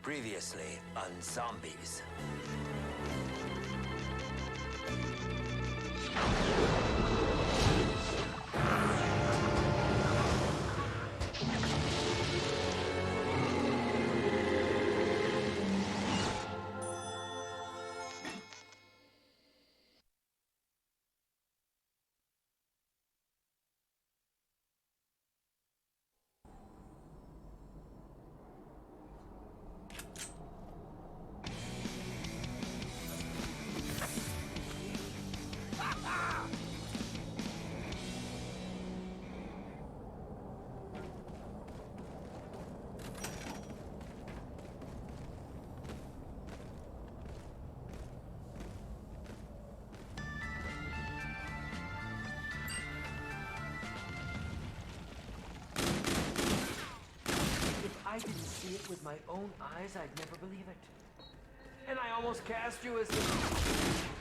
Previously on Zombies. I didn't see it with my own eyes, I'd never believe it. And I almost cast you as the...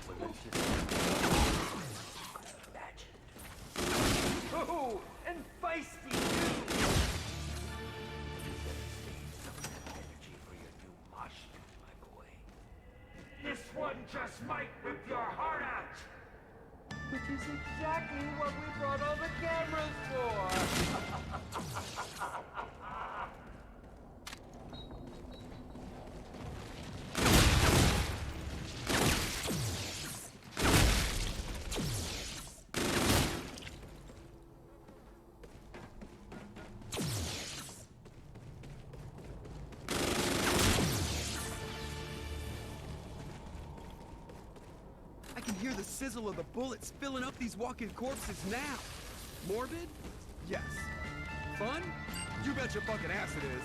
Well, let's just... imagined. Oh, and feisty, too! Some of that energy for your new mosh pit, my boy. This one just might rip your heart out! Which is exactly what we brought all the cameras for! I can hear the sizzle of the bullets filling up these walking corpses now. Morbid? Yes. Fun? You bet your fucking ass it is.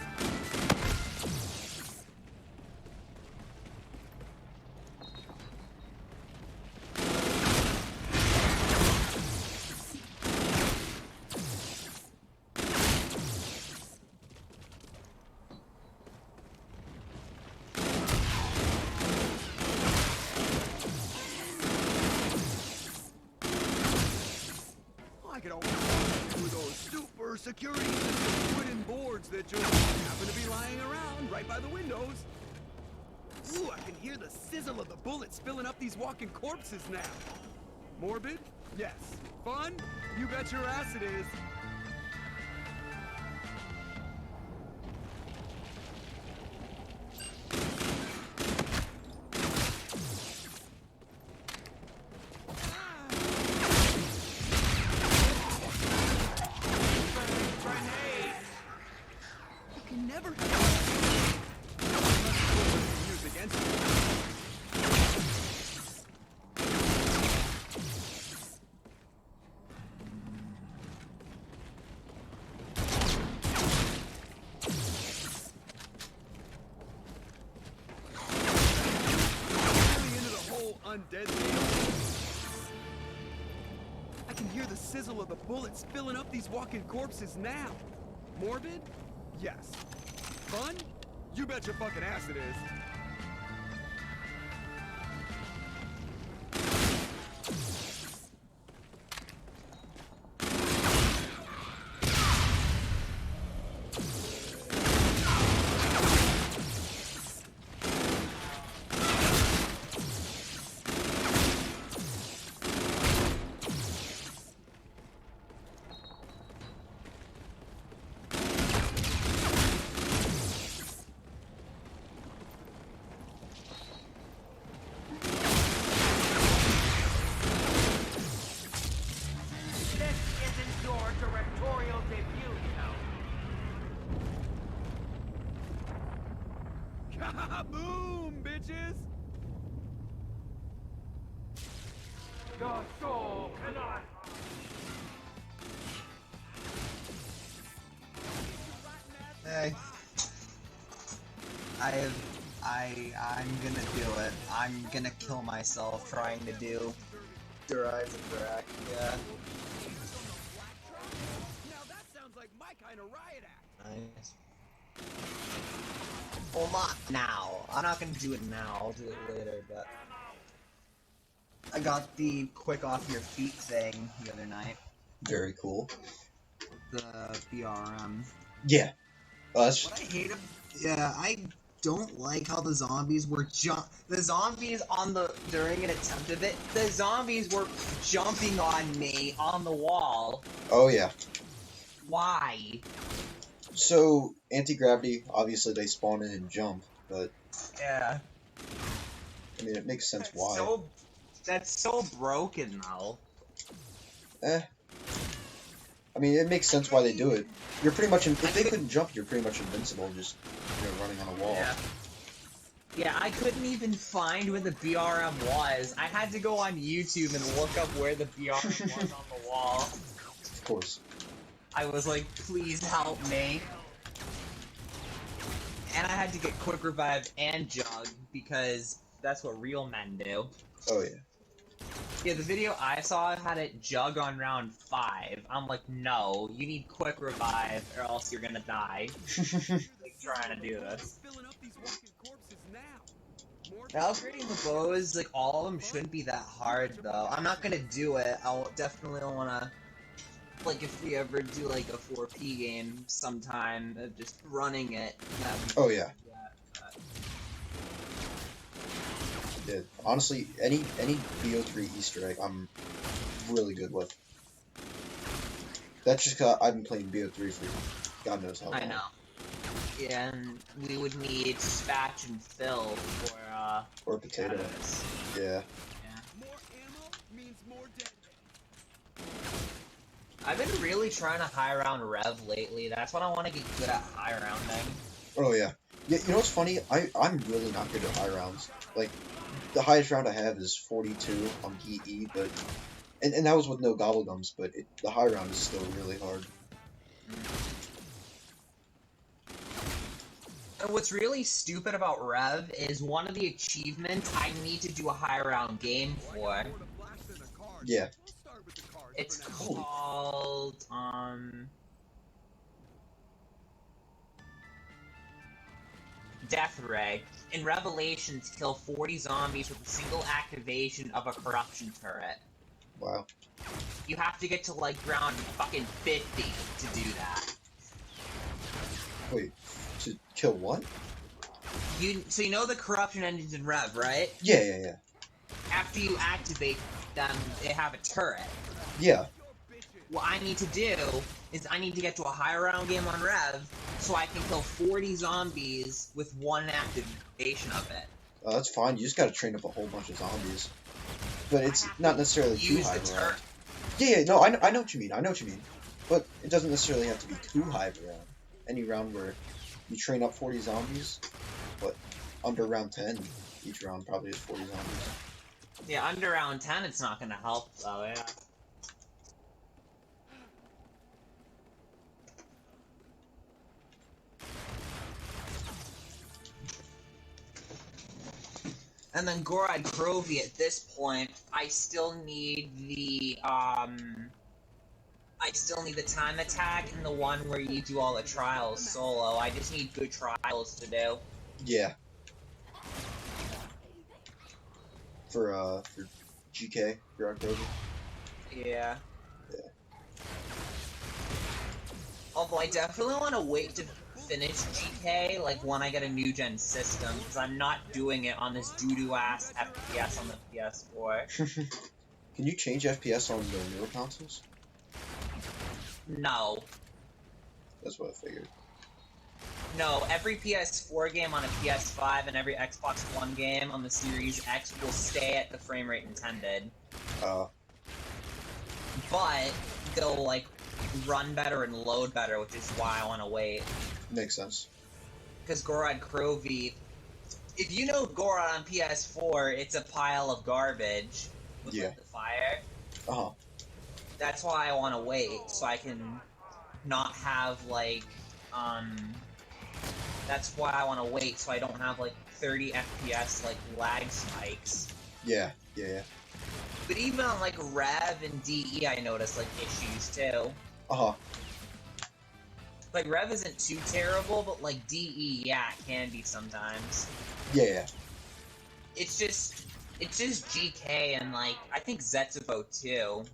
I could always do those super security system wooden boards that just happen to be lying around right by the windows. Ooh, I can hear the sizzle of the bullets filling up these walking corpses now. Morbid? Yes. Fun? You bet your ass it is. Never used against you. Really into the whole undead thing. I can hear the sizzle of the bullets filling up these walking corpses now. Morbid? Yes. Fun? You bet your fucking ass it is. Directorial debut, you know. Kaboom, bitches! Your soul cannot... Hey. I'm gonna do it. I'm gonna kill myself trying to do Derive and Drac, yeah. Now that sounds like my kind of riot act. Nice. Well, not now. I'm not gonna do it now, I'll do it later, but... I got the quick off your feet thing the other night. Very cool. The BRM. Yeah. Well, that's What I hate, yeah, don't like how the zombies were during an attempt of it, the zombies were jumping on me on the wall. Oh yeah. Why? So anti-gravity, obviously they spawn in and jump, but Yeah. I mean it makes sense why. That's so broken though. Eh. I mean it makes sense why they do it. You're pretty much if they couldn't jump, you're pretty much invincible, just running on a wall. Yeah. Yeah, I couldn't even find where the BRM was. I had to go on YouTube and look up where the BRM was on the wall. Of course. I was like, please help me. And I had to get Quick Revive and Jug, because that's what real men do. Oh yeah. Yeah, the video I saw had it Jug on round 5. I'm like, no, you need Quick Revive, or else you're gonna die. Like, trying to do this. Filling up these walking corpses now. More Now, upgrading the bows, like, all of them shouldn't be that hard, though. I'm not gonna do it. I'll definitely wanna, like, if we ever do, like, a 4P game sometime, just running it. Oh yeah. Yeah, honestly, any BO3 Easter egg, I'm really good with. That's just 'cause I've been playing BO3 for God knows how long. I know. Yeah, and we would need Spatch and Phil for, Or Potato. Catalyst. Yeah. Yeah. More ammo means more dead. I've been really trying to high round Rev lately. That's what I want to get good at high rounding. Oh yeah. Yeah. You know what's funny? I'm really not good at high rounds. Like, the highest round I have is 42 on PE, but and that was with no gobblegums. But the high round is still really hard. And what's really stupid about Rev is one of the achievements I need to do a high round game for. Yeah. It's called, Death Ray. In Revelations, kill 40 zombies with a single activation of a corruption turret. Wow. You have to get to, like, round fucking 50 to do that. Wait. To kill what? So you know the corruption engines in Rev, right? Yeah. After you activate them, they have a turret. Yeah. What I need to do is I need to get to a high round game on Rev so I can kill 40 zombies with one activation of it. That's fine. You just gotta train up a whole bunch of zombies. But it's not necessarily too high of a round. Yeah, no, I know what you mean. But it doesn't necessarily have to be too high of a round. Any round where you train up 40 zombies, but under round 10, each round probably is 40 zombies. Yeah, under round 10 it's not gonna help though, yeah. And then Gorod Crovey at this point, I still need the time attack and the one where you do all the trials solo. I just need good trials to do. Yeah. For GK, for October. Yeah. Yeah. Although I definitely want to wait to finish GK, like, when I get a new gen system, because I'm not doing it on this doo-doo ass FPS on the PS4. Can you change FPS on the newer consoles? No. That's what I figured. No, every PS4 game on a PS5 and every Xbox One game on the Series X will stay at the frame rate intended. But they'll, like, run better and load better, which is why I want to wait. Makes sense. Because Gorod Crovey, if you know Gorod on PS4, it's a pile of garbage with like, the fire. Uh-huh. That's why I want to wait, so I can not have, like, that's why I want to wait, so I don't have, like, 30 FPS, like, lag spikes. Yeah. But even on, like, Rev and DE, I noticed, like, issues, too. Uh-huh. Like, Rev isn't too terrible, but, like, DE, yeah, it can be sometimes. Yeah. It's just GK and, like, I think Zetsubo, too.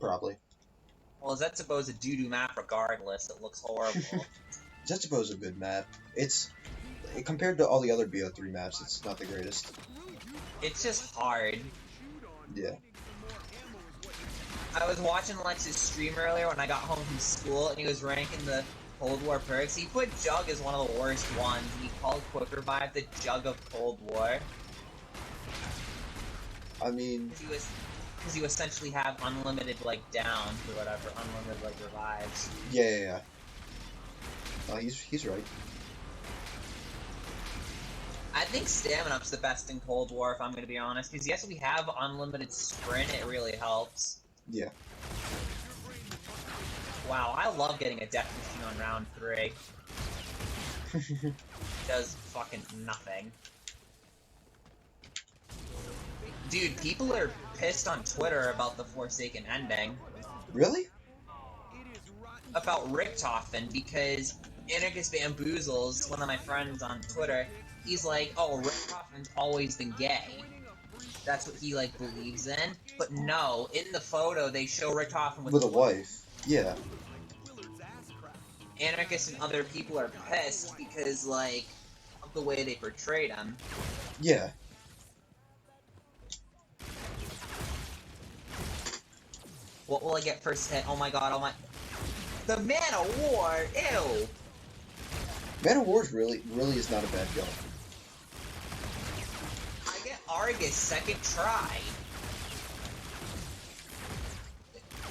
Probably. Well, Zetsubo's a doo-doo map regardless, it looks horrible. Zetsubo's a good map. It's compared to all the other BO3 maps, it's not the greatest. It's just hard. Yeah. I was watching Lex's stream earlier when I got home from school, and he was ranking the Cold War perks. He put Jug as one of the worst ones, and he called Quick Revive the Jug of Cold War. I mean... Because you essentially have unlimited, like, downs or whatever, unlimited, like, revives. Yeah. No, he's right. I think Stamina Up's the best in Cold War, if I'm going to be honest, because yes, we have unlimited sprint, it really helps. Yeah. Wow, I love getting a death machine on round 3. Does fucking nothing. Dude, people are pissed on Twitter about the Forsaken ending. Really? About Richtofen, because Anarchist Bamboozles, one of my friends on Twitter, he's like, oh, Richtofen's always been gay. That's what he, like, believes in. But no, in the photo, they show Richtofen with a wife. Yeah. Anarchists and other people are pissed because, like, of the way they portrayed him. Yeah. What will I get first hit? Oh my god, oh my... The Man of War! Ew! Man of War really is not a bad gun. I get Argus second try.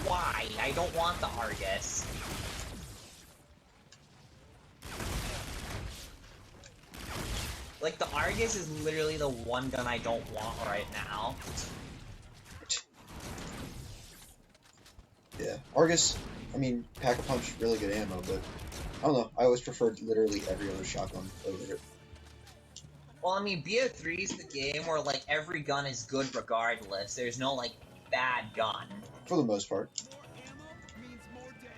Why? I don't want the Argus. Like, the Argus is literally the one gun I don't want right now. Yeah. Argus, I mean, Pack-a-Punch, really good ammo, but I don't know. I always preferred literally every other shotgun over it. Well, I mean, BO3 is the game where, like, every gun is good regardless. There's no, like, bad gun. For the most part.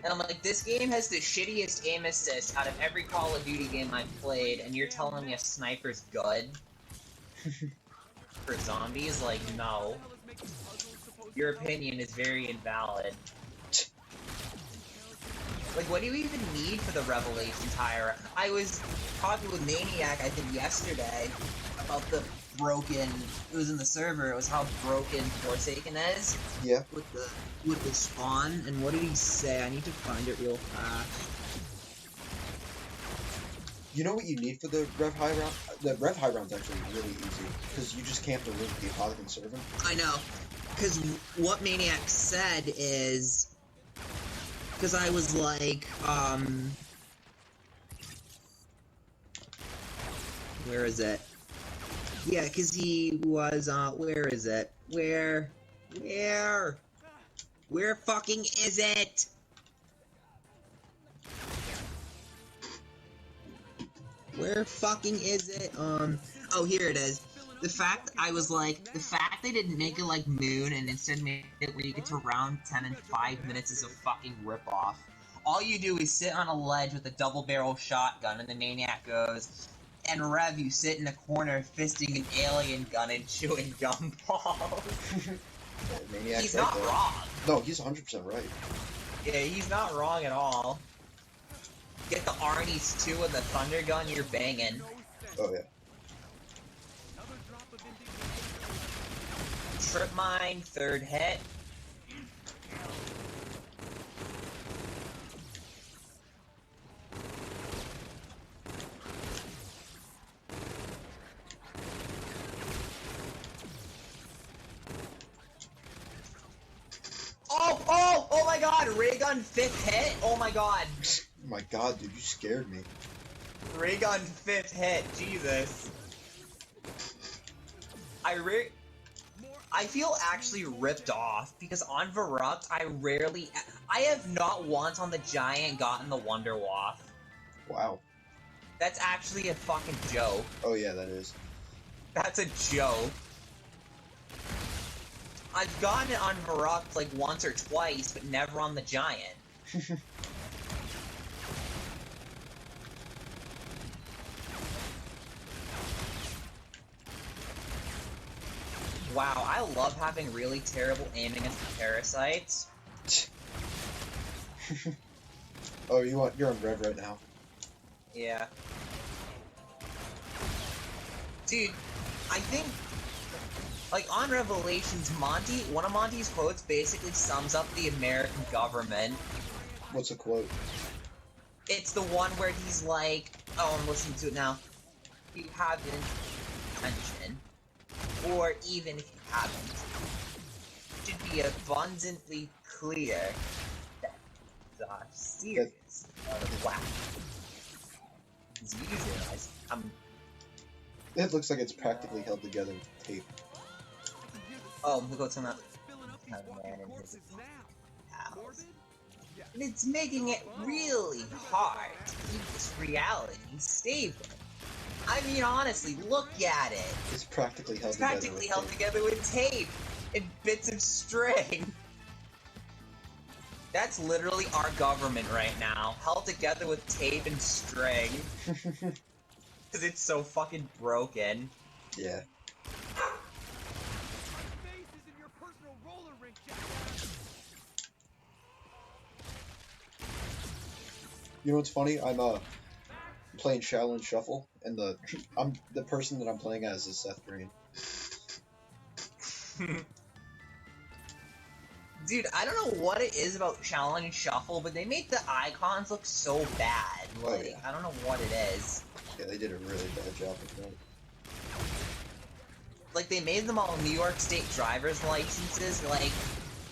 And I'm like, this game has the shittiest aim assist out of every Call of Duty game I've played, and you're telling me a sniper's good? For zombies? Like, no. Your opinion is very invalid. Like, what do you even need for the Revelation Tire? I was talking with Maniac, I think, yesterday, about the broken... It was in the server, it was how broken Forsaken is. Yeah. With the spawn, and what did he say? I need to find it real fast. You know what you need for the Rev High round? The Rev High round's actually really easy, because you just camp the link the Apollo and serve him. I know. Because what Maniac said is... Because I was like, where is it? Yeah, because he was, where is it? Where fucking is it? Where fucking is it? Oh, here it is. The fact they didn't make it like Moon and instead made it where you get to round 10 in 5 minutes is a fucking ripoff. All you do is sit on a ledge with a double-barrel shotgun and the Maniac goes, and Rev, you sit in a corner fisting an alien gun and chewing gumballs. He's right not there. Wrong. No, he's 100% right. Yeah, he's not wrong at all. Get the Arnie's 2 with the Thunder Gun, you're banging. Oh, yeah. Trip mine, third hit. Oh my god, ray gun 5th hit? Oh my god. Oh my god, dude, you scared me. Ray gun 5th hit, Jesus. I feel actually ripped off, because on Verrupt, I have not once on the Giant gotten the Wonder Waff. Wow. That's actually a fucking joke. Oh yeah, that is. That's a joke. I've gotten it on Verrupt like once or twice, but never on the Giant. Wow, I love having really terrible aim against the parasites. Oh, you're on Rev right now. Yeah. Dude, I think, like, on Revelations, one of Monty's quotes basically sums up the American government. What's a quote? It's the one where he's like, oh, I'm listening to it now. You haven't intention, or even if you haven't, it should be abundantly clear that the serious whack is using It looks like it's practically held together with tape. Oh, look what's on that man in his house. And it's making it really hard to keep this reality stable. I mean, honestly, look at it. It's practically held together with tape and bits of string. That's literally our government right now, held together with tape and string. Because it's so fucking broken. Yeah. You know what's funny? I'm playing Shaolin Shuffle, and the person that I'm playing as is Seth Green. Dude, I don't know what it is about Shaolin Shuffle, but they make the icons look so bad. Like, Oh, yeah. I don't know what it is. Yeah, they did a really bad job with that. Like, they made them all New York State driver's licenses. Like,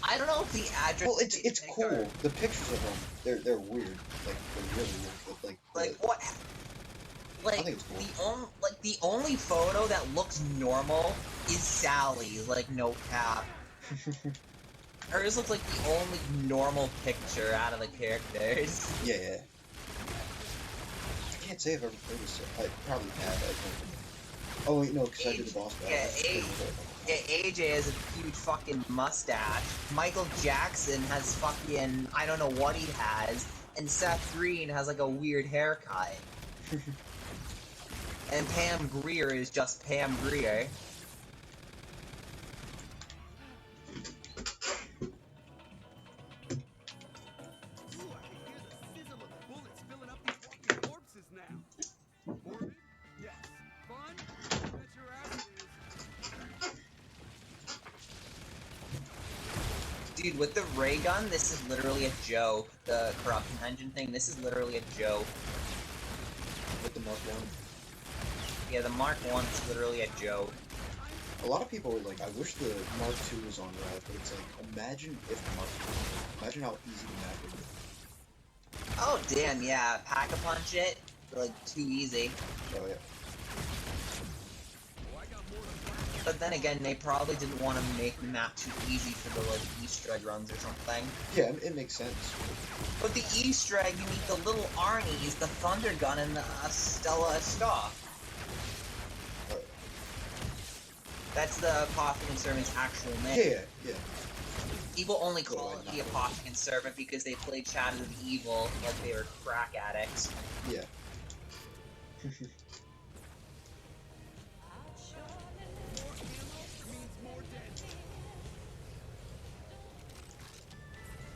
I don't know if the address. Well, it's cool. The pictures of them, they're weird. Like, they're really weird. But like what? Like, I think it's cool. the only photo that looks normal is Sally's. Like, no cap. Hers looks like the only normal picture out of the characters. Yeah. I can't say I've ever played this. I probably have. I think. Oh wait, no, because I did the boss battle. Yeah, AJ has a huge fucking mustache. Michael Jackson has fucking, I don't know what he has. And Seth Green has like a weird haircut. And Pam Grier is just Pam Grier. Dude, with the ray gun, this is literally a joke. The corruption engine thing, this is literally a joke. With the Mark 1. Yeah, the Mark 1 is literally a joke. A lot of people were like, I wish the Mark 2 was on Rev, but it's like, imagine if the Mark 2 was on Rev. Imagine how easy the map would be. Oh, damn, yeah. Pack-a-punch it, like, too easy. Oh, yeah. But then again, they probably didn't want to make the map too easy for the, like, Easter egg runs or something. Yeah, it makes sense. But the Easter egg, you need the little Arnie's, the Thunder Gun, and the Stella Staff. That's the Apothicon Servant's actual name. Yeah. People only call it the Apothicon Servant because they played Shadows of Evil like they were crack addicts. Yeah.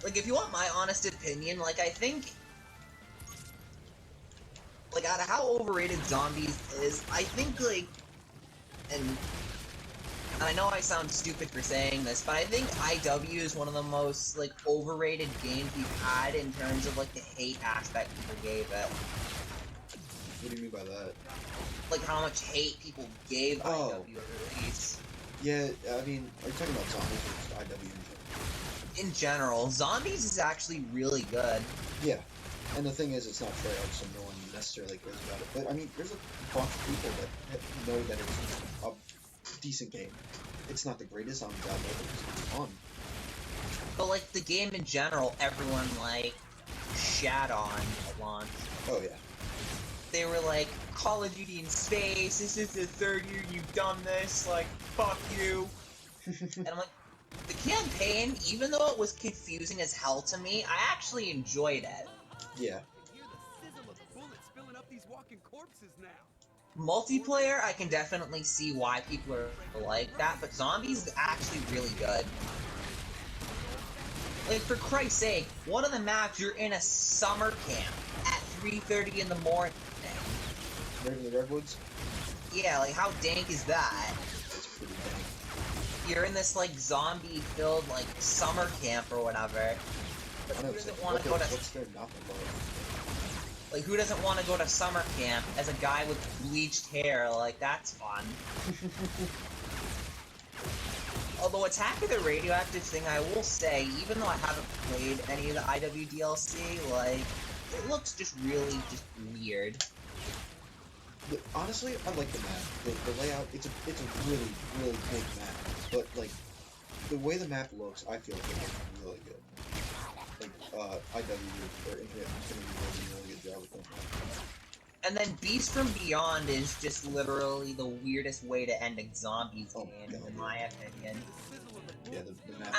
Like, if you want my honest opinion, like, I think, like, out of how overrated Zombies is, I think, like, and I know I sound stupid for saying this, but I think IW is one of the most, like, overrated games we've had in terms of, like, the hate aspect people gave it. What do you mean by that? Like, how much hate people gave IW at release. Yeah, I mean, are you talking about Zombies or just IW in general? In general, Zombies is actually really good. Yeah. And the thing is, it's not fair, so no one necessarily cares about it. But, I mean, there's a bunch of people that know that it's a decent game. It's not the greatest on the job, but it's fun. But, like, the game in general, everyone, like, shat on at launch. Oh, yeah. They were like, Call of Duty in space, this is the third year you've done this, like, fuck you. And I'm like, the campaign, even though it was confusing as hell to me, I actually enjoyed it. Yeah. Multiplayer, I can definitely see why people are like that, but Zombies is actually really good. Like, for Christ's sake, one of the maps you're in a summer camp at 3:30 in the morning. Right in the Redwoods? Yeah, like, how dank is that? It's pretty dank. You're in this, like, zombie-filled, like, summer camp or whatever. But I know, who it's doesn't like, want to go to... what's there not to love? Like, who doesn't want to go to summer camp as a guy with bleached hair? Like, that's fun. Although Attack of the Radioactive thing, I will say, even though I haven't played any of the IW DLC, like, it looks just really just weird. Honestly, I like the map. The layout, it's a really, really big map. But, like, the way the map looks, I feel like it looks really good. Like, IW, or Infinity Ward did a really good job with that. And then Beast from Beyond is just literally the weirdest way to end a zombies game, in my opinion. Yeah, the map. And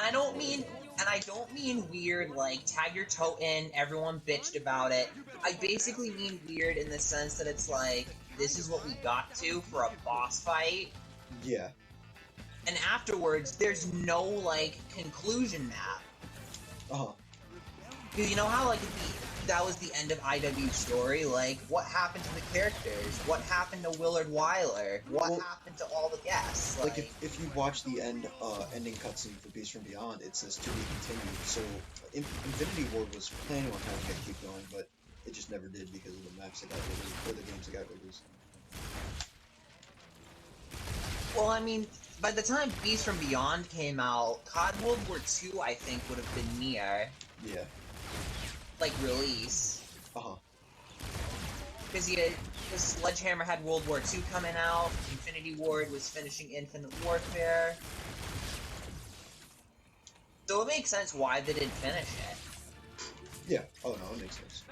I don't mean weird like tag your toe in, everyone bitched about it. I basically mean weird in the sense that it's like, this is what we got to for a boss fight. Yeah. And afterwards, there's no, like, conclusion map. Uh-huh. Because you know how, like, that was the end of IW's story? Like, what happened to the characters? What happened to Willard Wyler? What happened to all the guests? Like if you watch the ending cutscene for Beast from Beyond, it says to be continued. So Infinity Ward was planning on having it keep going, but it just never did because of the maps that got released, or the games that got released. Well, I mean, by the time Beast from Beyond came out, COD World War II, I think, would have been near. Yeah. Like, release. Uh-huh. Because Sledgehammer had World War II coming out, Infinity Ward was finishing Infinite Warfare. So it makes sense why they didn't finish it. Yeah. Oh no, it makes sense.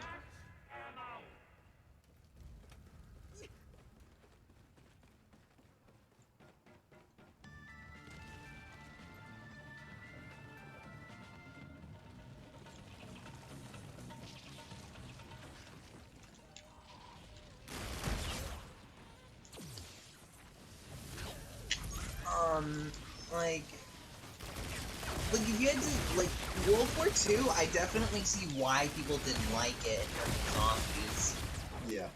If you had to, like, World War II, I definitely see why people didn't like it in terms of zombies. Yeah.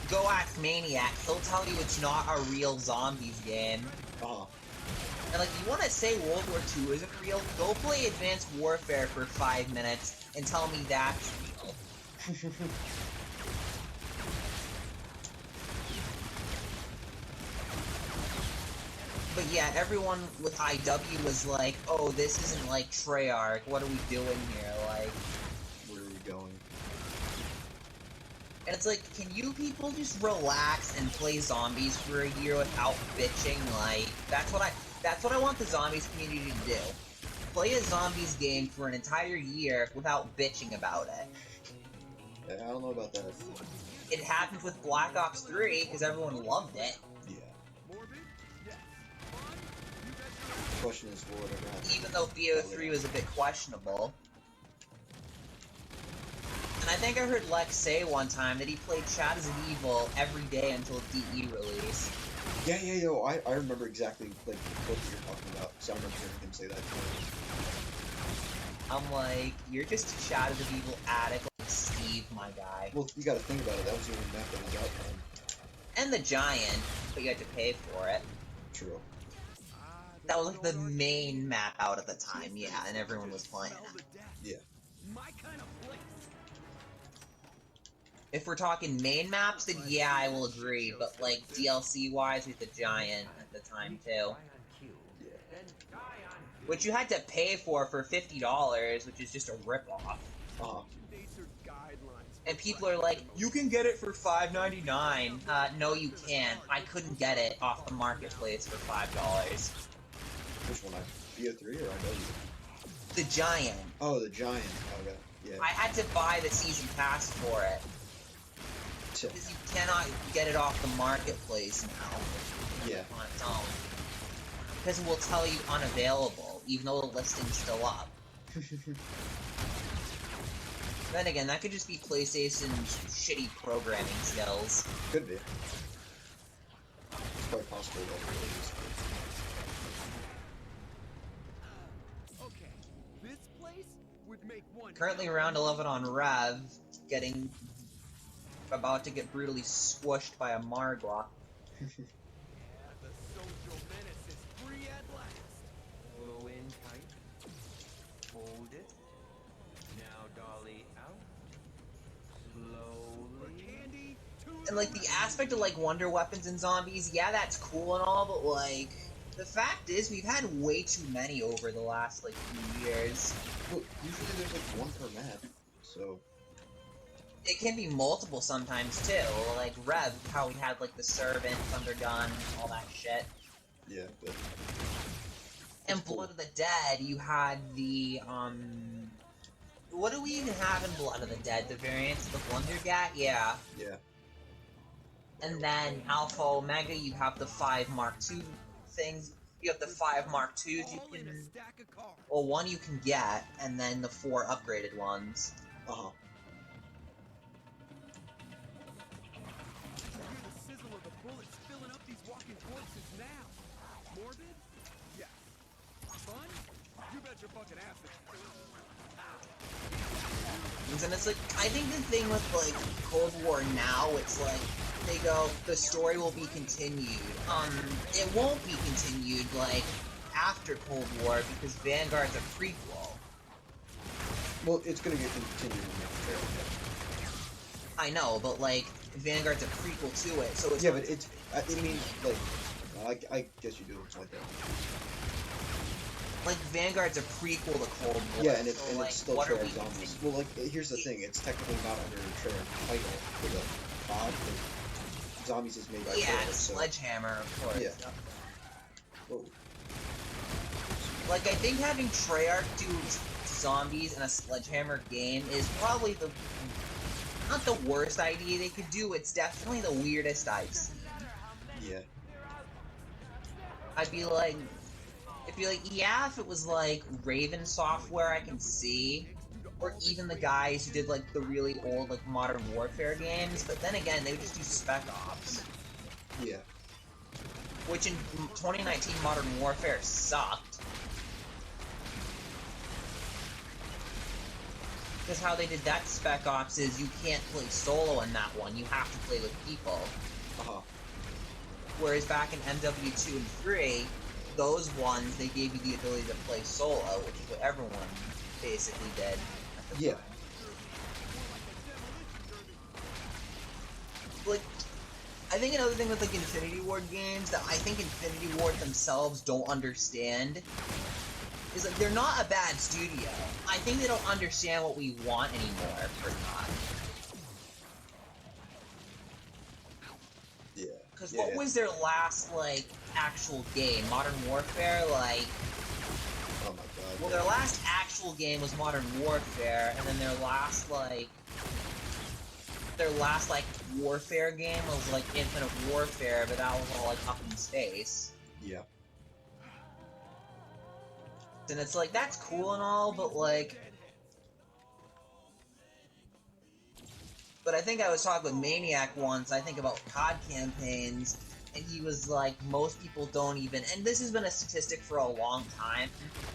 Go ask Maniac, he'll tell you it's not a real zombies game. Uh-huh. And, like, you want to say World War II isn't real? Go play Advanced Warfare for 5 minutes and tell me that's real. But yeah, everyone with IW was like, oh, this isn't like Treyarch, what are we doing here, like... Where are we going? And it's like, can you people just relax and play zombies for a year without bitching? Like, that's what I want the zombies community to do. Play a zombies game for an entire year without bitching about it. Yeah, I don't know about that. It happened with Black Ops 3, because everyone loved it. Yeah. The question is, will it ever happen? Even though BO3 was a bit questionable. And I think I heard Lex say one time that he played Shadows of Evil every day until DE release. Yeah, yo, I remember exactly, like, what you're talking about, so I remember hearing him say that too. I'm like, you're just a Shadows of Evil addict like Steve, my guy. Well, you gotta think about it, that was the only map that was out then. And the Giant, but you had to pay for it. True. That was like the main map out at the time, yeah, and everyone was playing it. Yeah. If we're talking main maps, then yeah, I will agree, but like DLC-wise with the Giant at the time too. Which you had to pay for $50, which is just a ripoff. Uh-huh. And people are like, you can get it for $5.99. No you can't. I couldn't get it off the marketplace for $5. Which one? BO3 or IW? The Giant. Oh, the Giant. Okay. Yeah. I had to buy the season pass for it. Because you cannot get it off the marketplace now. Yeah. On its own. Because it will tell you unavailable, even though the listing's still up. Then again, that could just be PlayStation's shitty programming skills. Could be. It's quite possible that it is. Currently around 11 on Rev, about to get brutally squished by a Margwa. The social menace is free at last. Go in tight. Hold it. Now dolly out. Slowly. Candy to And like the aspect of like wonder weapons and zombies, yeah, that's cool and all, but like the fact is we've had way too many over the last like few years. Well, usually there's like one per map, so It can be multiple sometimes too, like Rev, how we had like the Servant, Thundergun, all that shit. yeah, but And cool. Blood of the Dead, you had the what do we even have in Blood of the Dead? The variants of the Blundergat? Yeah. Yeah. And then Alpha Omega, you have the 5 Mark II things. You have the 5 Mark IIs you all in a can... stack of cards. Well, one you can get, and then the 4 upgraded ones. Uh-huh. Hear the sizzle of the bullets filling up these walking corpses now. Morbid? Yeah. Fun? You bet your fucking ass it's And it's like, I think the thing with, like, Cold War now, it's like, they go, the story will be continued. It won't be continued, like, after Cold War, because Vanguard's a prequel. Well, it's gonna get continued in the next trailer. I know, but, like, Vanguard's a prequel to it, so it's... Yeah, but it's, it means, like, I guess you do it like that. Like, Vanguard's a prequel to Cold War. Yeah, and so, it's like, still what are Treyarch we Zombies. Well, like, here's the thing, it's technically not under a Treyarch title for the mod, but Zombies is made by Yeah, Treyarch, and so... Sledgehammer, of course. Yeah. Whoa. Like, I think having Treyarch do Zombies in a Sledgehammer game is probably the... not the worst idea they could do, it's definitely the weirdest I've seen. Yeah. I'd be like, yeah, if it was like Raven Software, I can see, or even the guys who did like the really old like Modern Warfare games. But then again, they would just do Spec Ops, Yeah. which in 2019 Modern Warfare sucked. Because how they did that Spec Ops is you can't play solo in that one; you have to play with people. Uh-huh. Whereas back in MW2 and 3, those ones, they gave you the ability to play solo, which is what everyone basically did at the Yeah. time. Like, I think another thing with, like, Infinity Ward games that I think Infinity Ward themselves don't understand is, like, they're not a bad studio. I think they don't understand what we want anymore, pretty much. Yeah. Because Yeah, what was their last, like, actual game? Modern Warfare? Like... Oh my god. Well, yeah. their last actual game was Modern Warfare, and then their last, like... Warfare game was, like, Infinite Warfare, but that was all, like, up in space. Yeah. And it's like, that's cool and all, but, like... But I think I was talking with Maniac once, I think about COD campaigns, and he was like, most people don't even, and this has been a statistic for a long time,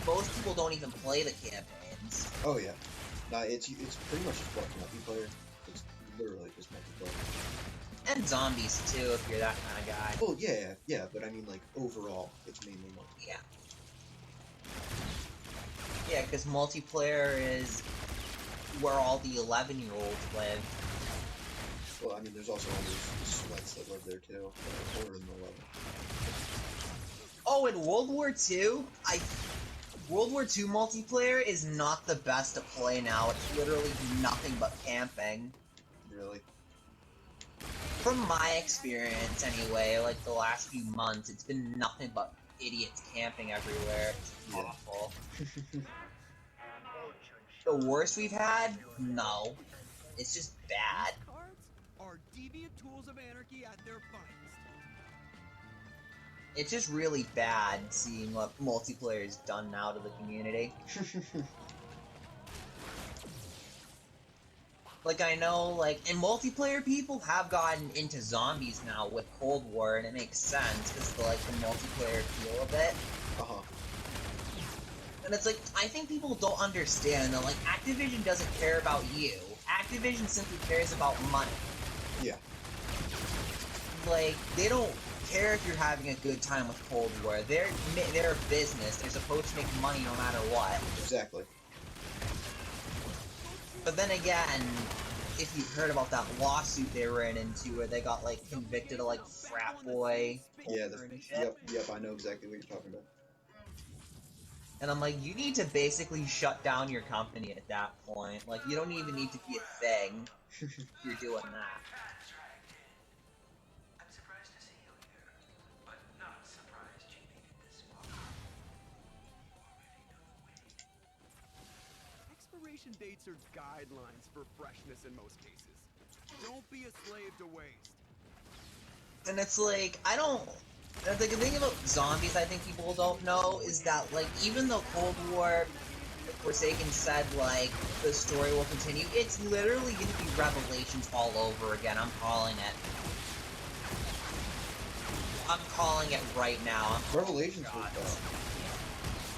most people don't even play the campaigns. Oh yeah. Nah, it's pretty much just what multiplayer. It's literally just multiplayer. And zombies too, if you're that kind of guy. Oh yeah, but I mean like overall, it's mainly multiplayer. Yeah. Yeah, because multiplayer is where all the 11-year-olds live. Well, I mean, there's also all those sweats that live there too, or in the 11. Oh, in World War II, World War II multiplayer is not the best to play now. It's literally nothing but camping. Really? From my experience, anyway, like the last few months, it's been nothing but idiots camping everywhere. It's Yeah. awful. The worst we've had? No. It's just bad. cards are deviant tools of anarchy at their finest. It's just really bad seeing what multiplayer has done now to the community. Like, I know, like, and multiplayer people have gotten into zombies now with Cold War, and it makes sense, because, like, the multiplayer feel of it. Uh-huh. And it's like, I think people don't understand that, like, Activision doesn't care about you. Activision simply cares about money. Yeah. Like, they don't care if you're having a good time with Cold War. They're a business. They're supposed to make money no matter what. Exactly. But then again, if you've heard about that lawsuit they ran into where they got like convicted of like frat boy Yeah. and shit. Yep. I know exactly what you're talking about. And I'm like, you need to basically shut down your company at that point. Like, you don't even need to be a thing if you're doing that. I'm surprised to see you here, but not surprised you made it this far. Expiration dates are guidelines for freshness in most cases. Don't be a slave to waste. And it's like, the thing about zombies I think people don't know is that, like, even though Cold War Forsaken said, like, the story will continue, it's literally going to be Revelations all over again. I'm calling it. I'm calling it right now. Revelations was bad.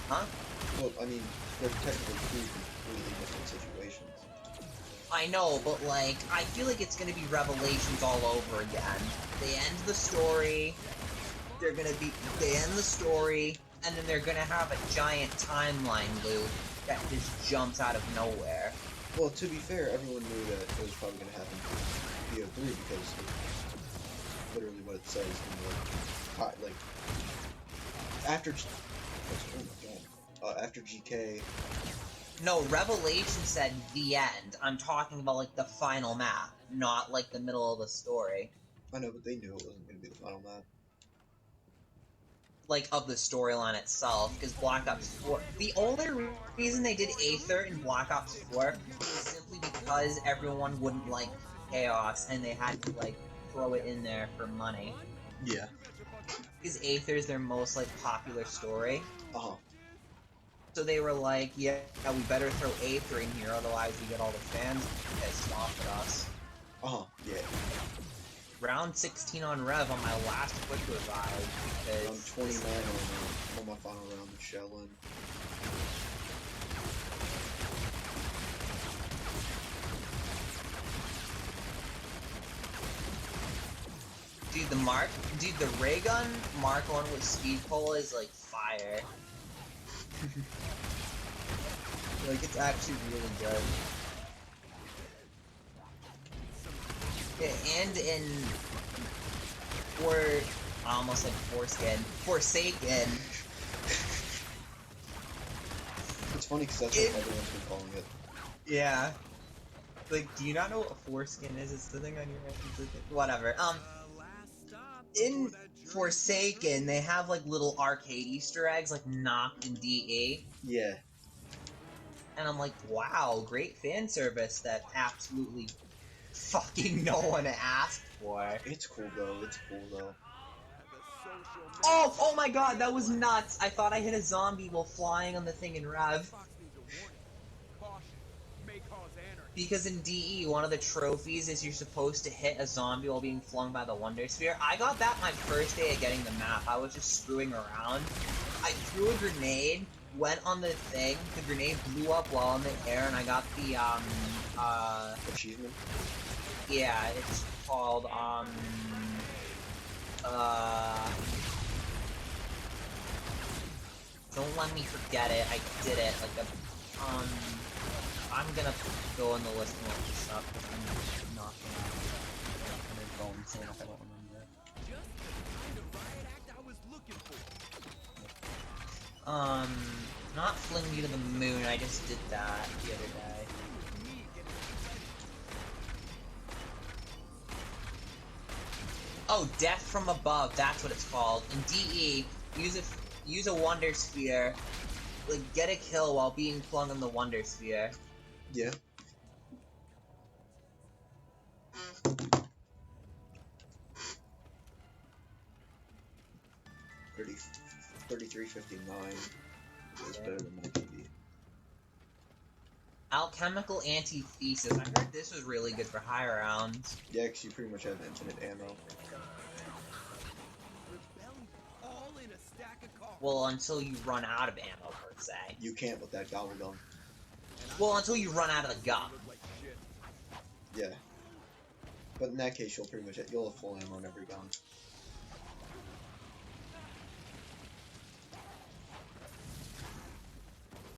Huh? Well, I mean, they're technically two completely different situations. I know, but, like, I feel like it's going to be Revelations all over again. They end the story, they end the story, and then they're gonna have a giant timeline loop that just jumps out of nowhere. Well, to be fair, everyone knew that it was probably going to happen to BO3 because it's literally what it says in the, after, after GK. No, Revelation said the end. I'm talking about, like, the final map, not, like, the middle of the story. I know, but they knew it wasn't going to be the final map. Like, of the storyline itself, because Black Ops 4... The only reason they did Aether in Black Ops 4 was simply because everyone wouldn't like Chaos, and they had to, like, throw it in there for money. Yeah. Because Aether is their most, like, popular story. Uh-huh. So they were like, yeah, we better throw Aether in here, otherwise we get all the fans pissed off at us. Uh-huh, yeah. Round 16 on Rev on my last quick revive, because... I'm 29 on my final round of Shaolin. Dude, the ray gun Mark 1 with speed pull is, like, fire. Like, it's actually really good. Yeah, and in... I almost said Forsaken. It's funny because that's what everyone's been calling it. Yeah. Like, do you not know what a foreskin is? It's the thing on your head. Whatever. In Forsaken, they have, like, little arcade Easter eggs, like, Noct and DE. Yeah. And I'm like, wow, great fan service that absolutely fucking no one asked for. It's cool, though. It's cool, though. Oh my god, that was nuts! I thought I hit a zombie while flying on the thing in Rev. Because in DE, one of the trophies is you're supposed to hit a zombie while being flung by the Wonder Sphere. I got that my first day of getting the map. I was just screwing around. I threw a grenade, went on the thing, the grenade blew up while in the air, and I got the, Achievement? yeah, it's called, don't let me forget it. I did it. Like, I'm gonna go in the list and look this up, because I'm not gonna go insane if I don't remember it. Not fling you to the moon, I just did that the other day. Oh, Death from Above, that's what it's called. In DE, use a Wonder Sphere, like, get a kill while being flung in the Wonder Sphere. Yeah. $33.59 is better than my TV. Alchemical Antithesis. I heard this was really good for high rounds. Yeah, because you pretty much have infinite ammo. Well, until you run out of ammo, per se. You can't with that gobble gun. Well, until you run out of the gun. Yeah. But in that case, you'll have full ammo on every gun.